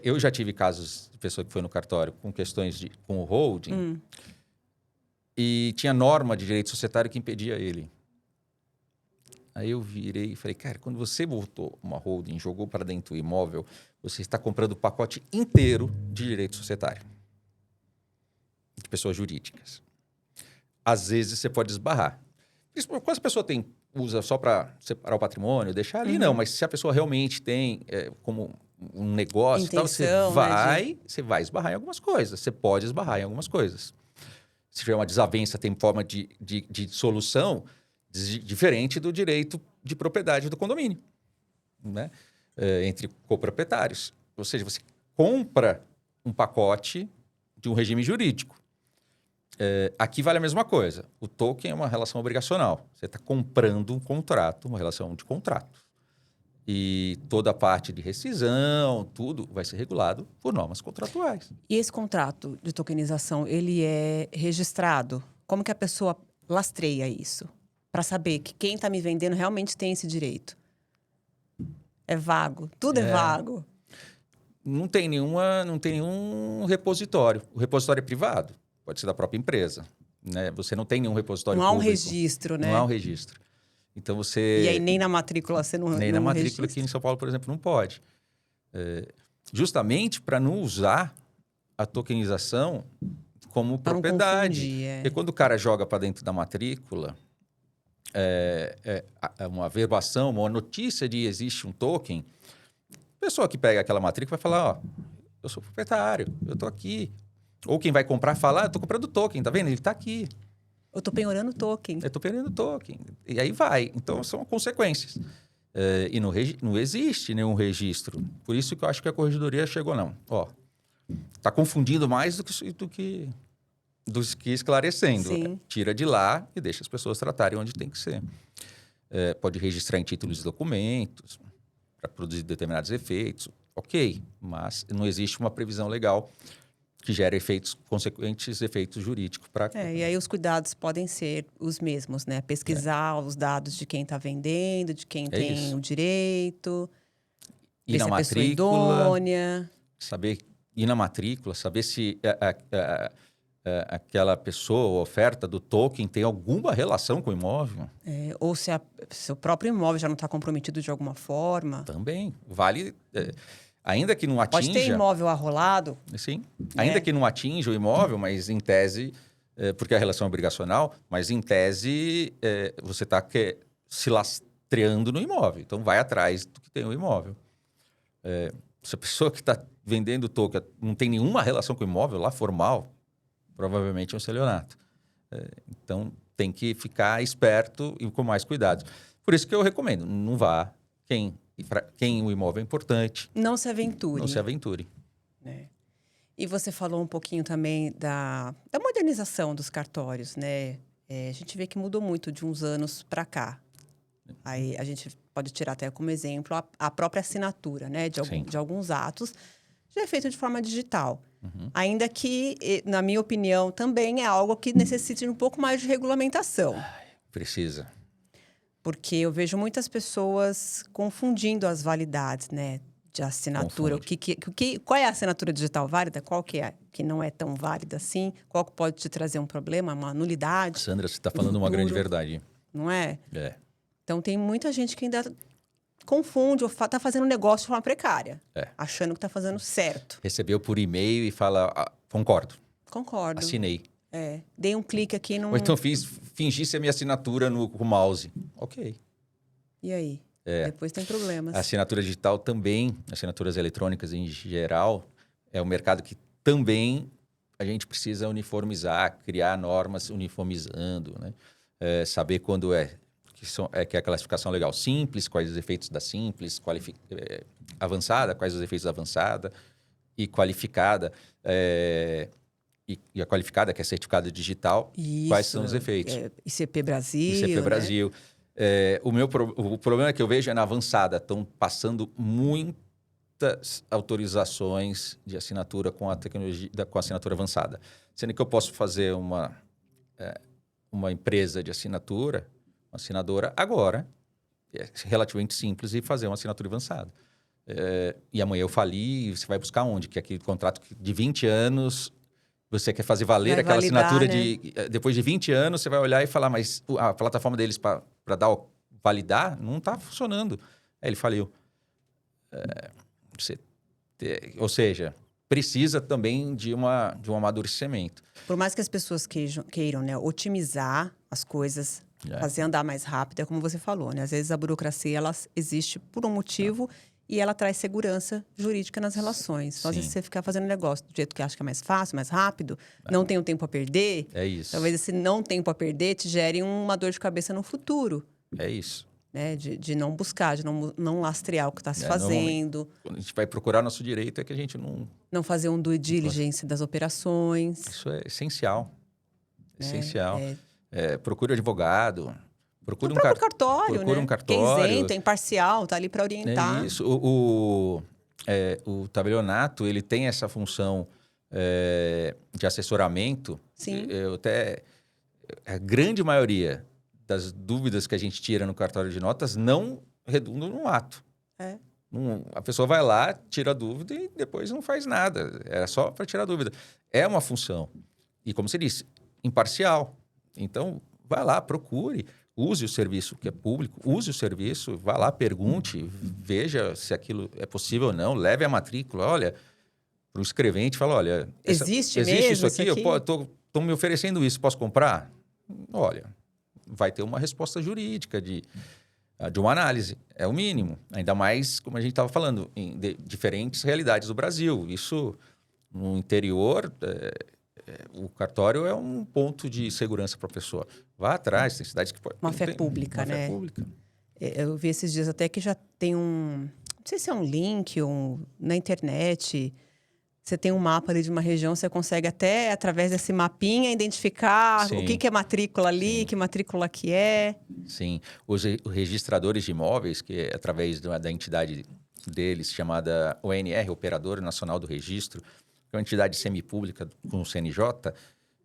Eu já tive casos de pessoa que foi no cartório com questões com o holding e tinha norma de direito societário que impedia ele. Aí eu virei e falei, cara, quando você voltou uma holding, jogou para dentro do imóvel, você está comprando o pacote inteiro de direito societário. De pessoas jurídicas. Às vezes você pode esbarrar. Quando a pessoa usa só para separar o patrimônio, deixar ali, não. Mas se a pessoa realmente tem como um negócio e tal, você vai esbarrar em algumas coisas. Você pode esbarrar em algumas coisas. Se tiver uma desavença, tem forma de solução diferente do direito de propriedade do condomínio, né? Entre coproprietários. Ou seja, você compra um pacote de um regime jurídico. Aqui vale a mesma coisa. O token é uma relação obrigacional. Você está comprando um contrato, uma relação de contrato. E toda a parte de rescisão, tudo vai ser regulado por normas contratuais. E esse contrato de tokenização, ele é registrado? Como que a pessoa lastreia isso? Para saber que quem está me vendendo realmente tem esse direito. É vago. Tudo é vago. Não tem nenhum repositório. O repositório é privado. Pode ser da própria empresa. Né? Você não tem nenhum repositório público. Não há um registro, né? Não há um registro. Então você... E aí nem na matrícula você não Nem na matrícula registra. aqui em São Paulo, por exemplo, não pode. Justamente para não usar a tokenização como propriedade. Porque quando o cara joga para dentro da matrícula, uma verbação, uma notícia de existe um token, a pessoa que pega aquela matrícula vai falar, ó, eu sou proprietário, eu estou aqui. Ou quem vai comprar fala, eu estou comprando token, tá vendo? Ele está aqui. Eu estou penhorando token. Eu estou penhorando token. E aí vai. Então, são consequências. E não existe nenhum registro. Por isso que eu acho que a corregedoria chegou, não. Ó, está confundindo mais do que esclarecendo. Sim. Tira de lá e deixa as pessoas tratarem onde tem que ser. Pode registrar em títulos de documentos para produzir determinados efeitos. Ok, mas não existe uma previsão legal que gera consequentes efeitos jurídicos. E aí os cuidados podem ser os mesmos, né? Pesquisar os dados de quem está vendendo, de quem tem o direito, ir na matrícula, ir na matrícula, saber se aquela pessoa, a oferta do token, tem alguma relação com o imóvel. Ou se o próprio imóvel já não está comprometido de alguma forma. Também. Vale... Ainda que não atinja... Pode ter imóvel arrolado. Sim. Ainda que não atinja o imóvel, mas em tese, porque a relação é obrigacional, mas em tese você está se lastreando no imóvel. Então, vai atrás do que tem o imóvel. Se a pessoa que está vendendo o token não tem nenhuma relação com o imóvel lá formal, provavelmente é um estelionato. Então, tem que ficar esperto e com mais cuidado. Por isso que eu recomendo, não vá para quem o imóvel é importante. Não se aventure. Não se aventure. E você falou um pouquinho também da modernização dos cartórios, né? A gente vê que mudou muito de uns anos para cá. Aí a gente pode tirar até como exemplo a própria assinatura, né? De alguns atos, já é feito de forma digital. Ainda que, na minha opinião, também é algo que necessite de um pouco mais de regulamentação. Precisa. Porque eu vejo muitas pessoas confundindo as validades, né, de assinatura. Qual é a assinatura digital válida? Qual que é que não é tão válida assim? Qual que pode te trazer um problema, uma nulidade? Sandra, você está falando uma grande verdade. Não é? É. Então, tem muita gente que ainda confunde ou está fazendo um negócio de forma precária. Achando que está fazendo certo. Recebeu por e-mail e fala, concordo. Concordo. Assinei. Dei um clique aqui num... Ou então fingi ser minha assinatura com o mouse. Ok. E aí? Depois tem problemas. A assinatura digital também, assinaturas eletrônicas em geral, é um mercado que também a gente precisa uniformizar, criar normas uniformizando, né? Saber quando que é a classificação legal simples, quais os efeitos da simples, avançada, quais os efeitos da avançada, e qualificada, e a qualificada, que é certificado digital, quais são os efeitos. ICP Brasil, ICP Brasil. Né? O problema que eu vejo é na avançada. Estão passando muitas autorizações de assinatura com a tecnologia, com a assinatura avançada. Sendo que eu posso fazer uma empresa de assinatura, uma assinadora, agora, é relativamente simples, e fazer uma assinatura avançada. E amanhã eu fali, você vai buscar onde? Que é aquele contrato de 20 anos... Você quer fazer valer vai aquela validar, assinatura né? Depois de 20 anos, você vai olhar e falar, mas a plataforma deles para validar não está funcionando. Aí ele faliu. Ou seja, precisa também de um amadurecimento. Por mais que as pessoas queiram, né, otimizar as coisas, fazer andar mais rápido, é como você falou, né? Às vezes a burocracia ela existe por um motivo e ela traz segurança jurídica nas relações. Então, às vezes, você ficar fazendo negócio do jeito que acha que é mais fácil, mais rápido, não tem o tempo a perder. É isso. Talvez esse não tempo a perder te gere uma dor de cabeça no futuro. É isso. Né? De não buscar, de não lastrear o que está se fazendo. Quando a gente vai procurar nosso direito, é que a gente não... Não fazer um due diligence das operações. Isso é essencial. Essencial. É. Procure um advogado. Procure um cartório, procure né? um cartório. Que é isento, é imparcial, está ali para orientar. É isso. O tabelionato, ele tem essa função de assessoramento. Sim. A grande maioria das dúvidas que a gente tira no cartório de notas não redundam no ato. A pessoa vai lá, tira a dúvida e depois não faz nada. É só para tirar a dúvida. É uma função. E como você disse, imparcial. Então, vai lá, procure. Use o serviço que é público, use o serviço, vá lá, pergunte, veja se aquilo é possível ou não, leve a matrícula, olha, para o escrevente, fala, olha... Existe mesmo isso aqui? Eu estou me oferecendo isso, posso comprar? Olha, vai ter uma resposta jurídica de uma análise, é o mínimo. Ainda mais, como a gente estava falando, de diferentes realidades do Brasil. Isso, no interior... o cartório é um ponto de segurança para a pessoa. Vá atrás, tem cidades que... Uma fé pública, né? Uma fé pública. Eu vi esses dias até que já tem não sei se é um link na internet, você tem um mapa ali de uma região, você consegue até, através desse mapinha, identificar o que é matrícula ali, que matrícula que é. Sim. Os registradores de imóveis, que é através da entidade deles, chamada ONR, Operador Nacional do Registro, que é uma entidade semipública com o CNJ,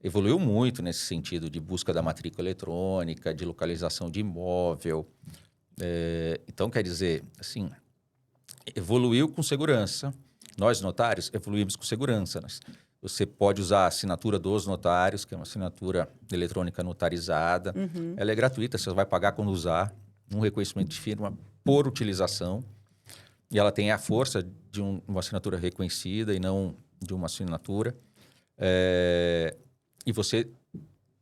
evoluiu muito nesse sentido de busca da matrícula eletrônica, de localização de imóvel. Então, quer dizer, assim, evoluiu com segurança. Nós, notários, evoluímos com segurança. Você pode usar a assinatura dos notários, que é uma assinatura eletrônica notarizada. Ela é gratuita, você vai pagar quando usar. Um reconhecimento de firma por utilização. E ela tem a força de uma assinatura reconhecida e não de uma assinatura. E você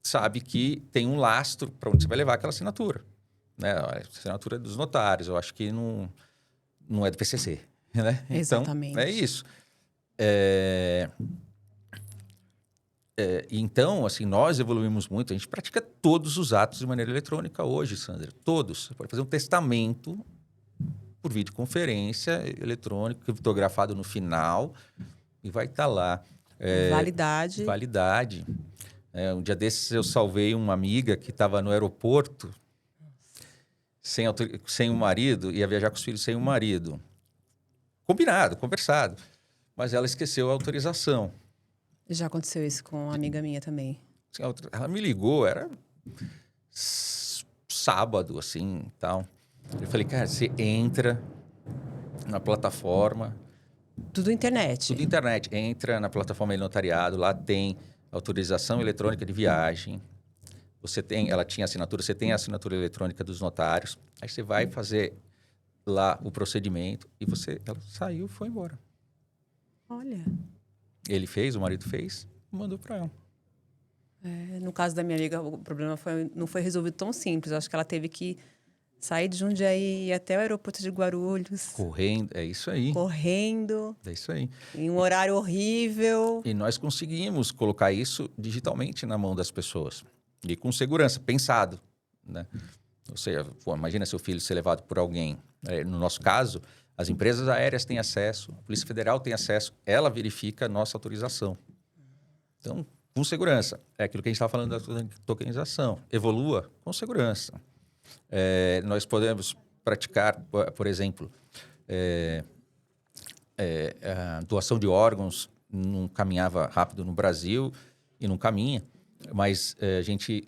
sabe que tem um lastro para onde você vai levar aquela assinatura. Né? A assinatura é dos notários, eu acho que não é do PCC. Né? Exatamente. Então, é isso. Então, assim, nós evoluímos muito. A gente pratica todos os atos de maneira eletrônica hoje, Sandra. Todos. Você pode fazer um testamento por videoconferência eletrônica, criptografado no final, e vai estar lá. Validade. Validade. Um dia desses eu salvei uma amiga que estava no aeroporto sem o marido, ia viajar com os filhos sem o marido. Combinado, conversado. Mas ela esqueceu a autorização. Já aconteceu isso com uma amiga minha também. Ela me ligou, era sábado, assim, tal. Eu falei, cara, você entra na plataforma... Tudo internet. Tudo internet. Entra na plataforma de notariado, lá tem autorização eletrônica de viagem. Ela tinha assinatura, você tem a assinatura eletrônica dos notários. Aí você vai fazer lá o procedimento e ela saiu e foi embora. Olha. O marido fez, mandou para ela. No caso da minha amiga, o problema não foi resolvido tão simples. Eu acho que ela teve que sair de Jundiaí e ir até o aeroporto de Guarulhos. Correndo, é isso aí. Correndo. É isso aí. Em um horário horrível. E nós conseguimos colocar isso digitalmente na mão das pessoas. E com segurança, pensado, né? Ou seja, imagina seu filho ser levado por alguém. No nosso caso, as empresas aéreas têm acesso, a Polícia Federal tem acesso, ela verifica a nossa autorização. Então, com segurança. É aquilo que a gente estava falando da tokenização. Evolua com segurança. Nós podemos praticar, por exemplo, a doação de órgãos não caminhava rápido no Brasil e não caminha, mas a gente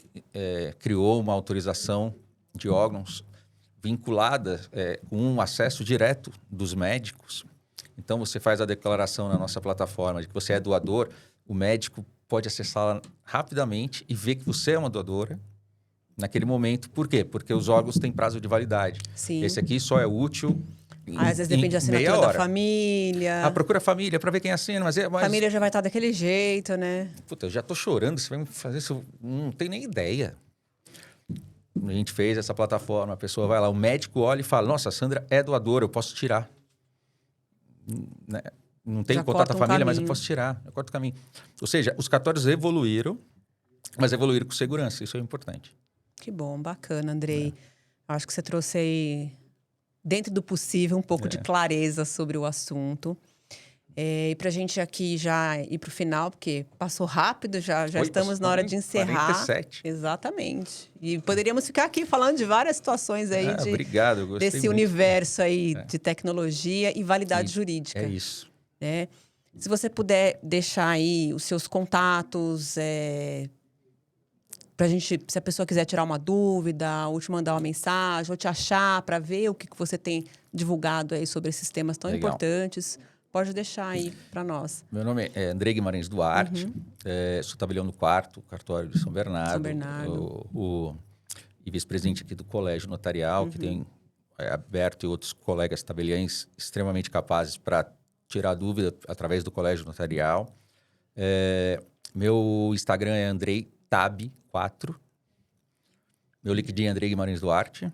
criou uma autorização de órgãos vinculada com um acesso direto dos médicos. Então, você faz a declaração na nossa plataforma de que você é doador, o médico pode acessá-la rapidamente e ver que você é uma doadora naquele momento. Por quê? Porque os órgãos têm prazo de validade. Sim. Esse aqui só é útil às vezes depende da assinatura da família. Procura a família para ver quem assina. Mas a família já vai estar daquele jeito, né? Puta, eu já tô chorando. Você vai me fazer isso? Não tenho nem ideia. A gente fez essa plataforma, a pessoa vai lá, o médico olha e fala, nossa, a Sandra é doadora, eu posso tirar. Né? Não tenho contato com a família, mas eu posso tirar. Eu corto o caminho. Ou seja, os cartórios evoluíram, mas evoluíram com segurança. Isso é importante. Que bom, bacana, Andrei. Acho que você trouxe aí, dentro do possível, um pouco de clareza sobre o assunto. E para a gente aqui já ir para o final, porque passou rápido, já estamos na hora de encerrar. 47. Exatamente. E poderíamos ficar aqui falando de várias situações aí obrigado, eu gostei desse muito. Universo aí de tecnologia e validade jurídica. É isso. Se você puder deixar aí os seus contatos, pra gente, se a pessoa quiser tirar uma dúvida, ou te mandar uma mensagem, ou te achar para ver o que você tem divulgado aí sobre esses temas tão importantes, pode deixar aí para nós. Meu nome é Andrei Guimarães Duarte, sou tabelião no 4º cartório de São Bernardo. E vice-presidente aqui do Colégio Notarial, que tem aberto e outros colegas tabeliães extremamente capazes para tirar dúvida através do Colégio Notarial. Meu Instagram é AndreiTab4. Meu LinkedIn é Andrei Guimarães Duarte.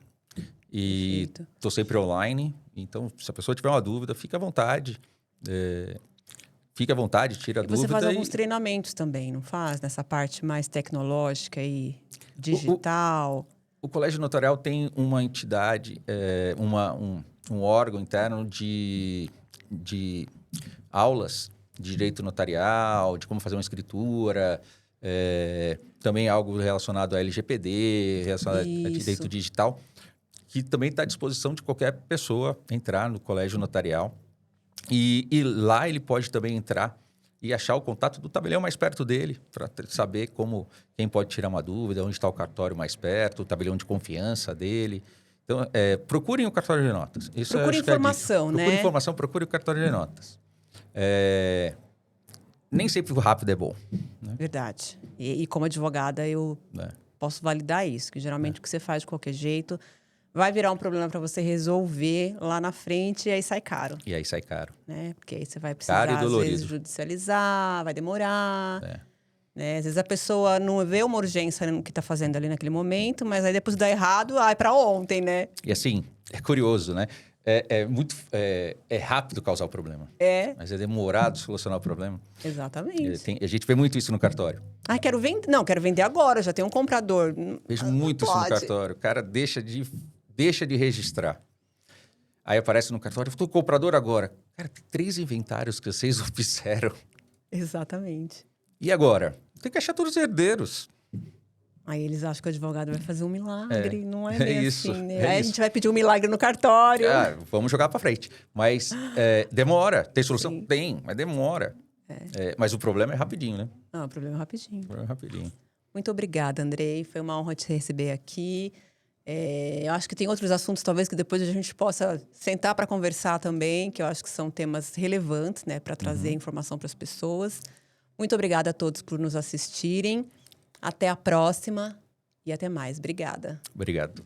E estou sempre online. Então, se a pessoa tiver uma dúvida, fique à vontade. Fique à vontade, tira a dúvida. Você faz alguns treinamentos também, não faz? Nessa parte mais tecnológica e digital. O Colégio Notarial tem uma entidade, um órgão interno de aulas de direito notarial, de como fazer uma escritura, também algo relacionado a LGPD, relacionado a direito digital, que também está à disposição de qualquer pessoa entrar no Colégio Notarial. E lá ele pode também entrar e achar o contato do tabelião mais perto dele, para saber quem pode tirar uma dúvida, onde está o cartório mais perto, o tabelião de confiança dele. Então, procurem o cartório de notas. Procure informação, né? Procure informação, procure o cartório de notas. Nem sempre o rápido é bom. Né? Verdade. E como advogada, eu posso validar isso, que geralmente o que você faz de qualquer jeito vai virar um problema para você resolver lá na frente e aí sai caro. Né? Porque aí você vai precisar, às vezes, judicializar, vai demorar. Né? Às vezes a pessoa não vê uma urgência no que está fazendo ali naquele momento, mas aí depois dá errado, é para ontem, né? E assim, é curioso, né? É rápido causar o problema. Mas é demorado solucionar o problema. Exatamente. A gente vê muito isso no cartório. Quero vender. Não, quero vender agora, já tem um comprador. Vejo muito isso no cartório. O cara deixa de registrar. Aí aparece no cartório, estou comprador agora. Cara, tem 3 inventários que vocês não fizeram. Exatamente. E agora? Tem que achar todos os herdeiros. Aí eles acham que o advogado vai fazer um milagre, não é bem isso, assim, né? Aí a gente vai pedir um milagre no cartório. Vamos jogar para frente. Mas demora. Tem solução? Sim. Tem, mas demora. Mas o problema é rapidinho, né? Não, o problema é rapidinho. O problema é rapidinho. Muito obrigada, Andrei. Foi uma honra te receber aqui. Eu acho que tem outros assuntos, talvez, que depois a gente possa sentar para conversar também, que eu acho que são temas relevantes, né, para trazer informação para as pessoas. Muito obrigada a todos por nos assistirem. Até a próxima e até mais. Obrigada. Obrigado.